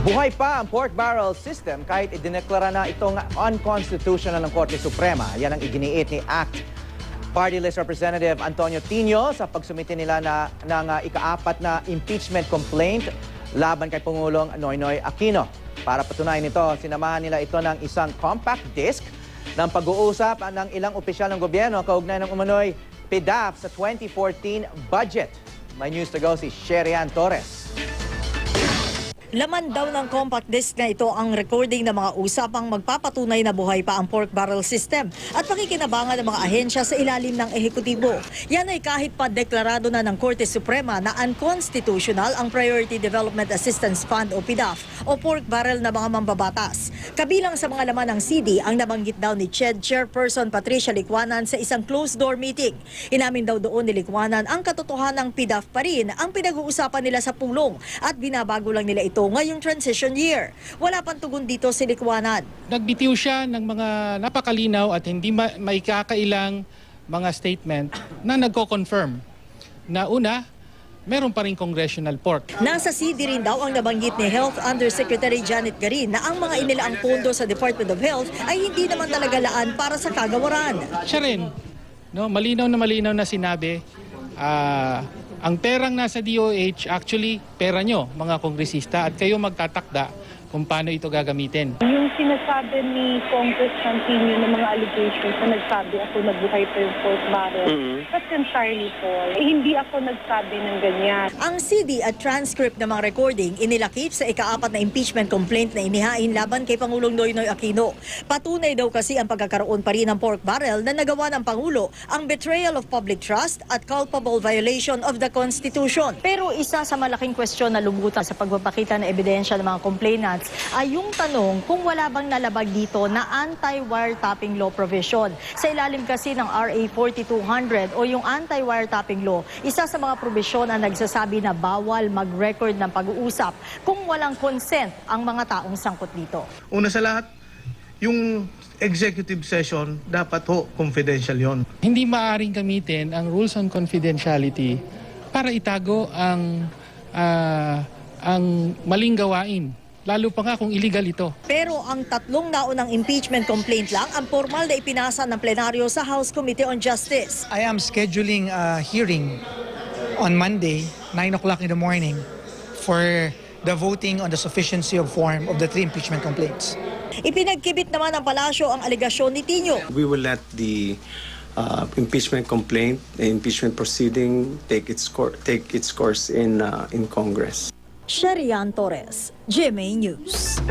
Buhay pa ang pork barrel system kahit idineklara na itong unconstitutional ng Korte Suprema. Yan ang iginiit ni ACT Party List Representative Antonio Tino sa pagsumite nila ng ika-4 na impeachment complaint laban kay Pangulong Noynoy Aquino. Para patunayan ito, sinamahan nila ito ng isang compact disc ng pag-uusap ng ilang opisyal ng gobyerno kaugnay ng umano'y PDAF sa 2014 budget. May news to go si Sherian Torres. Laman daw ng compact disc na ito ang recording ng mga usapang magpapatunay na buhay pa ang pork barrel system at pakikinabangan ng mga ahensya sa ilalim ng ehekutibo. Yan ay kahit pa deklarado na ng Korte Suprema na unconstitutional ang Priority Development Assistance Fund o PDAF o pork barrel na mga mambabatas. Kabilang sa mga laman ng CD ang nabanggit daw ni CHED Chairperson Patricia Licuanan sa isang closed-door meeting. Inamin daw doon ni Licuanan ang katotohanang PDAF pa rin ang pinag-uusapan nila sa pulong at binabago lang nila ito ngayong transition year. Wala pang tugon dito si Licuanan. Nagbitiw siya ng mga napakalinaw at hindi maikakailang mga statement na nagko-confirm na una, meron pa rin congressional pork. Nasa CD rin daw ang nabanggit ni Health Undersecretary Janet Garin na ang mga inilaang pondo sa Department of Health ay hindi naman talaga laan para sa kagawaran. Siya rin, no, malinaw na sinabi, ang perang nasa DOH, actually, pera nyo, mga kongresista, at kayo magtatakda kung paano ito gagamitin. Yung sinasabi ni Congressman Tino ng mga allegations na nagsabi ako nagbuhay pa yung pork barrel, that's entirely false. Hindi ako nagsabi ng ganyan. Ang CD at transcript ng mga recording inilakip sa ika-4 na impeachment complaint na inihain laban kay Pangulong Noynoy Aquino. Patunay daw kasi ang pagkakaroon pa rin ng pork barrel na nagawa ng Pangulo ang betrayal of public trust at culpable violation of the Constitution. Pero isa sa malaking kwestiyon na lumutan sa pagpapakita ng ebidensya ng mga complainants ay yung tanong kung wala bang nalabag dito na anti-wiretapping law provision. Sa ilalim kasi ng RA 4200 o yung anti-wiretapping law, isa sa mga provision ang nagsasabi na bawal mag-record ng pag-uusap kung walang consent ang mga taong sangkot dito. Una sa lahat, yung executive session dapat confidential yon. Hindi maaaring gamitin ang rules on confidentiality para itago ang maling gawain. Lalo pa nga kung illegal ito. Pero ang 3 naunang impeachment complaint lang ang formal na ipinasa ng plenaryo sa House Committee on Justice. I am scheduling a hearing on Monday, 9 o'clock in the morning, for the voting on the sufficiency of form of the 3 impeachment complaints. Ipinagkibit naman ng palasyo ang alegasyon ni Tino. We will let the impeachment complaint, the impeachment proceeding take its course in Congress. Sherian Torres, GMA News.